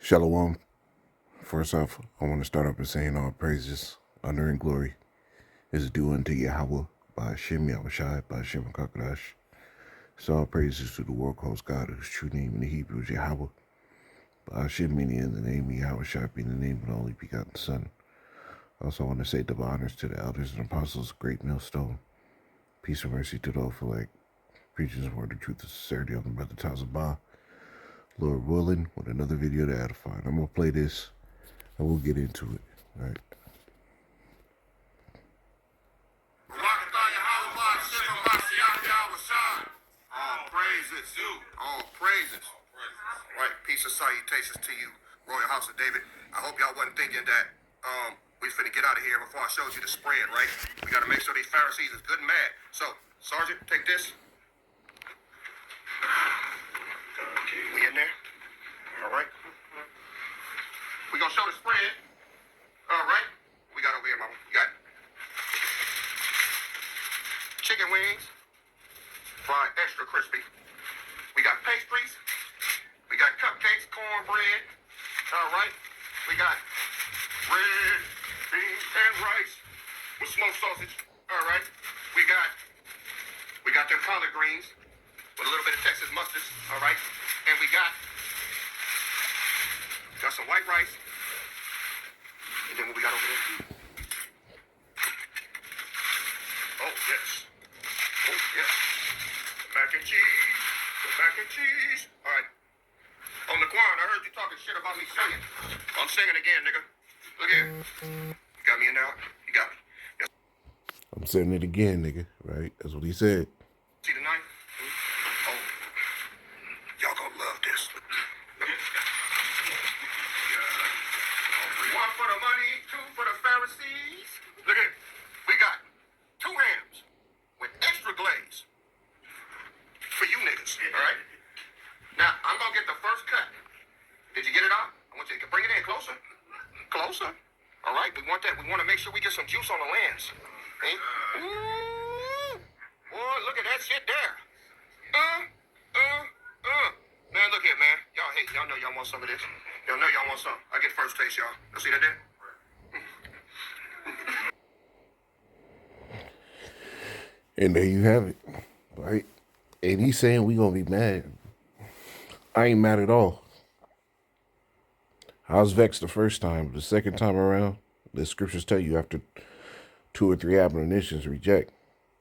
Shalom. First off, I want to start off by saying all praises, honor, and glory is due unto Yahweh by Hashem Yahushai, by Hashem Kakadash. So all praises to the world calls God, whose true name in the Hebrew is Yahweh. By Hashem meaning in the name of Yahushai being the name of the only begotten Son. Also want to say double honors to the elders and apostles of Great Millstone. Peace and mercy to those who like preaching the word of truth and sincerity on the brother Tazabah. Lord willing, with another video to edify. I'm going to play this and we'll get into it. All right. All praises. Right, peace and salutations to you, Royal House of David. I hope y'all wasn't thinking that we finna get out of here before I showed you the spread, right? We gotta make sure these Pharisees is good and mad. So, Sergeant, take this. We in there? All right. We gonna show the spread. All right. We got over here, mama. You got chicken wings, fried extra crispy. We got pastries. We got cupcakes, cornbread. All right. We got bread, beans, and rice with smoked sausage. All right. We got them collard greens with a little bit of Texas mustard. All right. And we got some white rice. And then what we got over there? Oh, yes. Oh, yes. Mac and cheese. Mac and cheese. All right. On the Quan, I heard you talking shit about me singing. I'm singing again, nigga. Look here. You got me in there? You got me. Yes. I'm saying it again, nigga. Right? That's what he said. See the knife? Oh. Y'all gonna love this. One for the money, two for the Pharisees. Look here. We got 2 hams with extra glaze for you niggas, all right? Now, I'm going to get the first cut. Did you get it out? I want you to bring it in closer. Closer. All right, we want that. We want to make sure we get some juice on the lens. Hey? Ooh. Boy, look at that shit there. Man, look here, man. Y'all hate. Y'all know y'all want some of this. Y'all know y'all want some. I get first taste, y'all. You see that there? And there you have it. Right? And he's saying we gonna be mad. I ain't mad at all. I was vexed the first time. The second time around, the scriptures tell you after 2 or 3 admonitions, reject.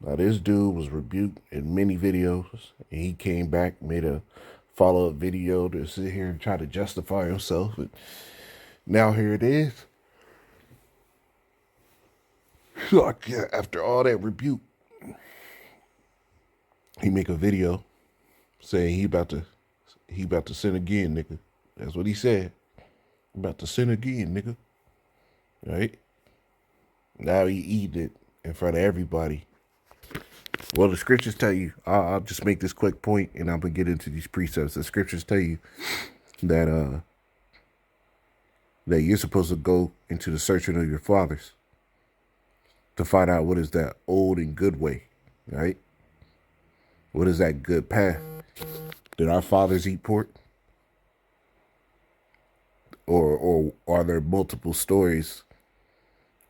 Now this dude was rebuked in many videos, and he came back, made a follow-up video to sit here and try to justify himself. But now here it is. So after all that rebuke, he make a video saying he about to sin again, nigga. That's what he said. About to sin again, nigga. Right? Now he eating it in front of everybody. Well, the scriptures tell you, I'll just make this quick point and I'm going to get into these precepts. The scriptures tell you that that you're supposed to go into the searching of your fathers to find out what is that old and good way, right? What is that good path? Did our fathers eat pork? Or are there multiple stories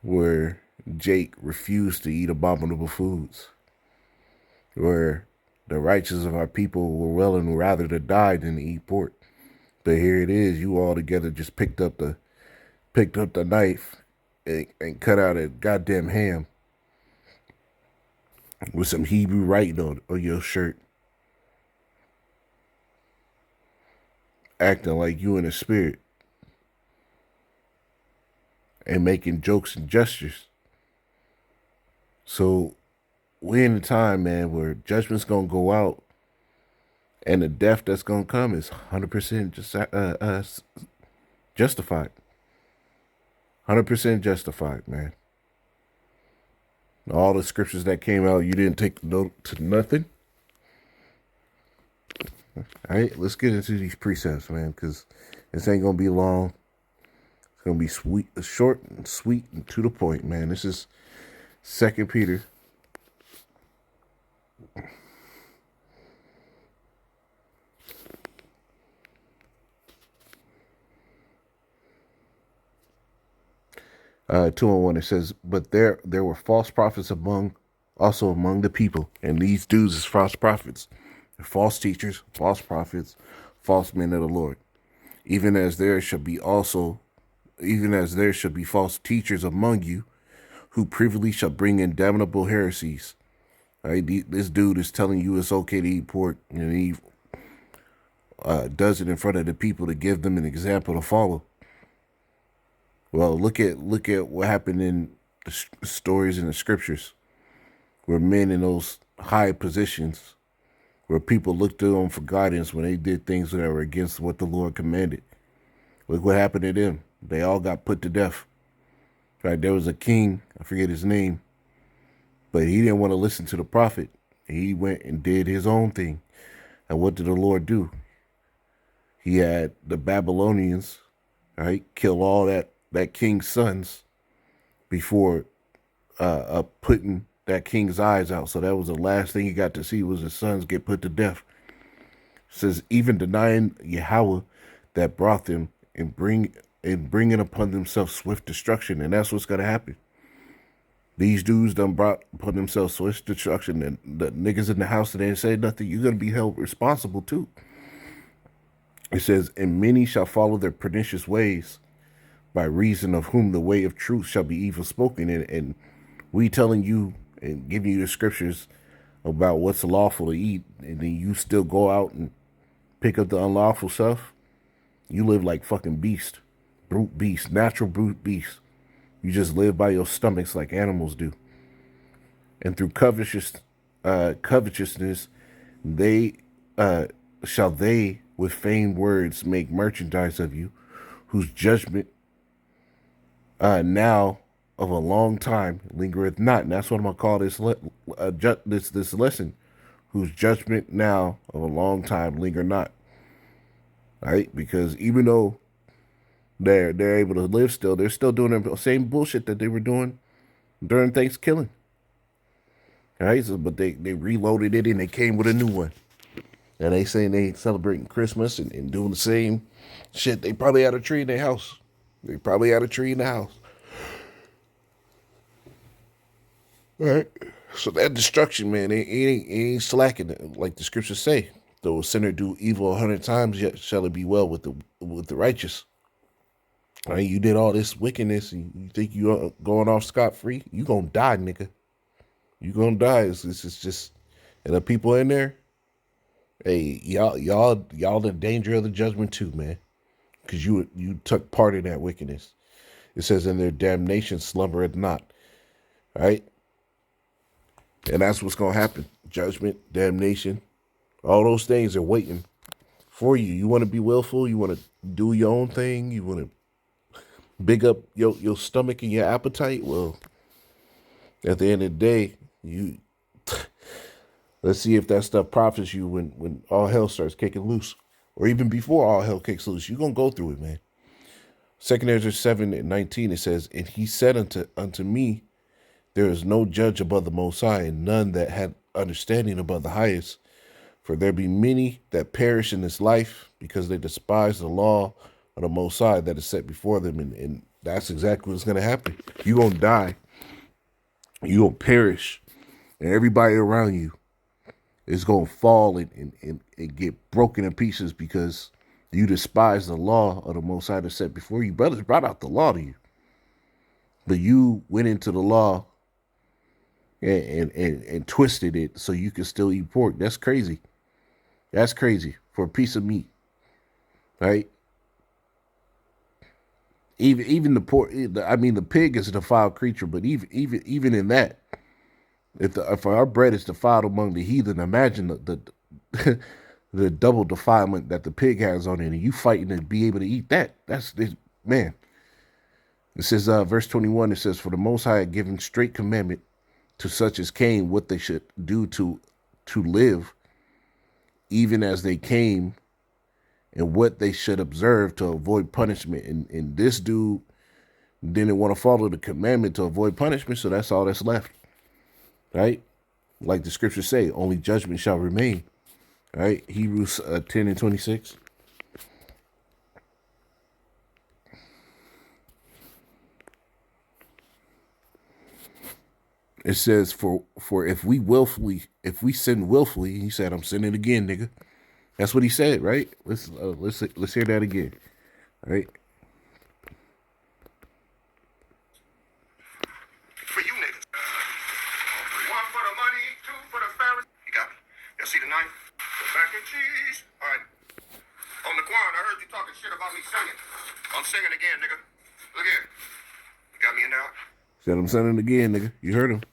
where Jake refused to eat abominable foods? Where the righteous of our people were willing rather to die than to eat pork? But here it is, you all together just picked up the knife and cut out a goddamn ham with some Hebrew writing on your shirt. Acting like you in the spirit. And making jokes and gestures. So we're in a time, man, where judgment's going to go out and the death that's going to come is 100% justified. 100% justified, man. All the scriptures that came out, you didn't take note to nothing. All right, let's get into these precepts, man, because this ain't going to be long. It's going to be sweet, short and sweet and to the point, man. This is 2 Peter. 2:1, it says, but there were false prophets among the people, and these dudes is false prophets, false teachers, false prophets, false men of the Lord. Even as there should be false teachers among you, who privily shall bring in damnable heresies. Right? This dude is telling you it's okay to eat pork, and he does it in front of the people to give them an example to follow. Well, look at what happened in the stories in the scriptures, where men in those high positions, where people looked to them for guidance when they did things that were against what the Lord commanded. Look what happened to them. They all got put to death. Right? There was a king, I forget his name, but he didn't want to listen to the prophet. He went and did his own thing. And what did the Lord do? He had the Babylonians, right, kill all that king's sons before putting that king's eyes out. So that was the last thing he got to see, was his sons get put to death. It says, even denying Yahweh that brought them, and bringing upon themselves swift destruction. And that's what's going to happen. These dudes done brought upon themselves swift destruction, and the niggas in the house that ain't say nothing, you're going to be held responsible too. It says, and many shall follow their pernicious ways, by reason of whom the way of truth shall be evil spoken. And we telling you and giving you the scriptures about what's lawful to eat, and then you still go out and pick up the unlawful stuff. You live like fucking beast, brute beast, natural brute beast. You just live by your stomachs like animals do. And through covetousness, they shall they with feigned words make merchandise of you, whose judgment now of a long time lingereth not. And that's what I'm gonna call this lesson, whose judgment now of a long time linger not. Right? Because even though they're able to live still, they're still doing the same bullshit that they were doing during Thanksgiving. Right? So, but they reloaded it and they came with a new one. And they saying they celebrating Christmas and doing the same shit. They probably had a tree in their house. They probably had a tree in the house. All right. So that destruction, man, it ain't slacking, like the scriptures say. Though a sinner do evil 100 times, yet shall it be well with the righteous. All right, you did all this wickedness, and you think you are going off scot-free? You gonna die, nigga. You gonna die. It's just, and the people in there, hey, y'all in danger of the judgment too, man, because you took part in that wickedness. It says, in their damnation slumbereth not. All right, and that's what's gonna happen. Judgment, damnation, all those things are waiting for you. You want to be willful. You want to do your own thing. You want to big up your stomach and your appetite. Well, at the end of the day, you let's see if that stuff profits you when all hell starts kicking loose, or even before all hell kicks loose. You're gonna go through it, man. 2 Ezra 7:19, it says, and he said unto me, there is no judge above the Most High, and none that had understanding above the highest. For there be many that perish in this life, because they despise the law of the Most High that is set before them. And that's exactly what's going to happen. You're going to die. You're going to perish. And everybody around you is going to fall and get broken in pieces, because you despise the law of the Most High that is set before you. Brothers brought out the law to you, but you went into the law and twisted it so you can still eat pork. That's crazy. That's crazy for a piece of meat, right? Even the pork. I mean, the pig is a defiled creature, but even in that, if our bread is defiled among the heathen, imagine the the double defilement that the pig has on it, and you fighting to be able to eat that. That's man. It says, verse 21. It says, for the Most High had given straight commandment to such as came what they should do to live, even as they came, and what they should observe to avoid punishment. And this dude didn't want to follow the commandment to avoid punishment, so that's all that's left. Right? Like the scriptures say, only judgment shall remain. Right? Hebrews 10:26. It says for if we sin willfully, he said, I'm sinning again, nigga. That's what he said, right? Let's hear that again. All right. For you niggas. One for the money, two for the Pharisees. You got me. Y'all see the knife? The mac and cheese. All right. On the Quan, I heard you talking shit about me singing. I'm singing again, nigga. Look here. You got me in there? Said I'm sinning again, nigga. You heard him.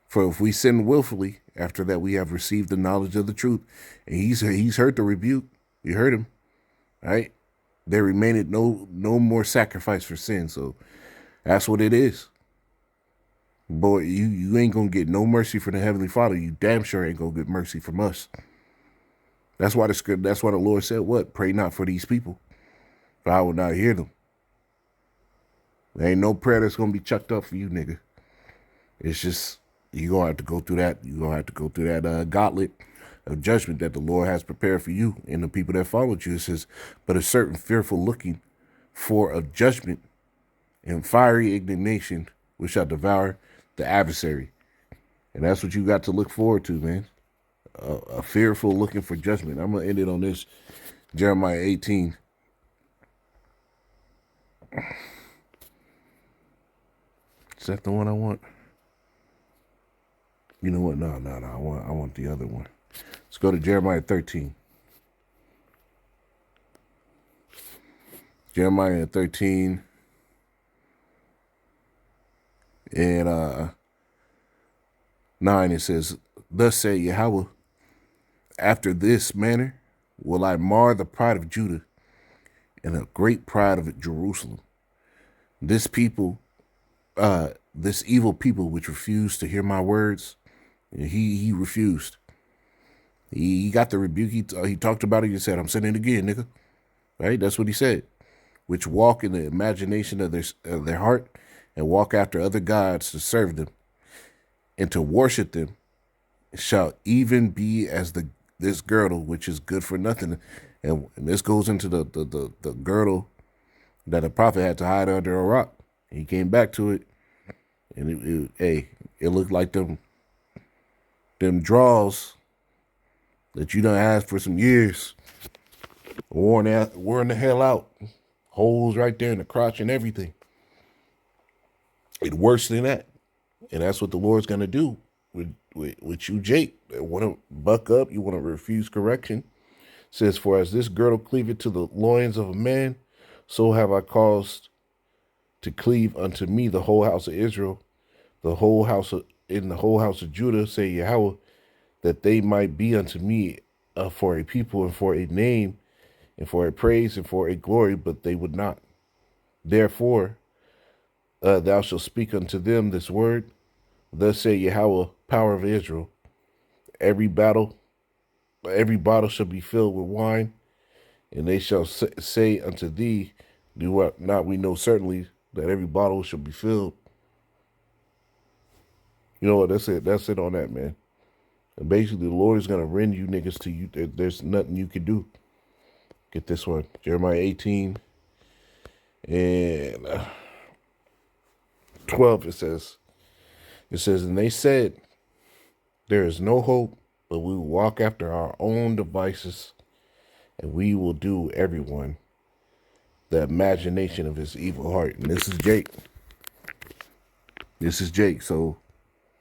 For if we sin willfully, after that we have received the knowledge of the truth, and he's heard the rebuke. You heard him, right? There remaineth no more sacrifice for sin. So that's what it is. Boy, you ain't gonna get no mercy from the Heavenly Father. You damn sure ain't gonna get mercy from us. That's why the Lord said, what? Pray not for these people, for I will not hear them. There ain't no prayer that's gonna be chucked up for you, nigga. It's just you're gonna have to go through that. You're gonna have to go through that gauntlet of judgment that the Lord has prepared for you and the people that followed you. It says, but a certain fearful looking for of judgment and fiery indignation which shall devour the adversary. And that's what you got to look forward to, man. A fearful looking for judgment. I'm gonna end it on this, Jeremiah 18. Is that the one I want? You know what? No. I want the other one. Let's go to Jeremiah 13. Jeremiah 13 and 9. It says, "Thus say Yahweh, after this manner will I mar the pride of Judah and a great pride of Jerusalem. This people, this evil people which refused to hear my words." He refused. He got the rebuke. He talked about it. He said, "I'm sinning again, nigga." Right? That's what he said. Which walk in the imagination of their heart and walk after other gods to serve them and to worship them shall even be as this girdle which is good for nothing. And this goes into the girdle that the prophet had to hide under a rock. He came back to it, and it looked like them draws that you done had for some years, worn the hell out, holes right there in the crotch and everything. It's worse than that, and that's what the Lord's gonna do with you, Jake. Want to buck up? You want to refuse correction? It says, "For as this girdle cleaveth to the loins of a man, so have I caused to cleave unto me the whole house of Israel, the whole house of Judah, say Yahweh, that they might be unto me for a people and for a name and for a praise and for a glory, but they would not. Therefore, thou shalt speak unto them this word. Thus say Yahweh, power of Israel, every bottle shall be filled with wine, and they shall say unto thee, do not we know certainly that every bottle shall be filled." You know what? That's it. That's it on that, man. And basically, the Lord is going to rend you niggas to you. There's nothing you can do. Get this one. Jeremiah 18 and 12, it says, "And they said, there is no hope, but we will walk after our own devices, and we will do everyone the imagination of his evil heart." And this is Jake. So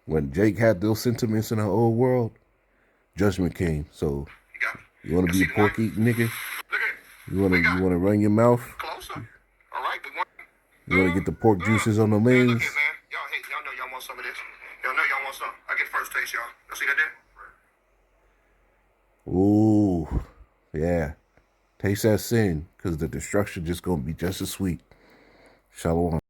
when Jake had those sentiments in the old world, judgment came. So you want to be a pork eating nigga? You want to run your mouth? Closer. All right. You want to get the pork juices on the lanes? Look here, man. Y'all know y'all want some of this. Y'all know y'all want some. I get first taste, y'all. Y'all see that there? Ooh, yeah. Taste that sin, because the destruction just going to be just as sweet. Shalom.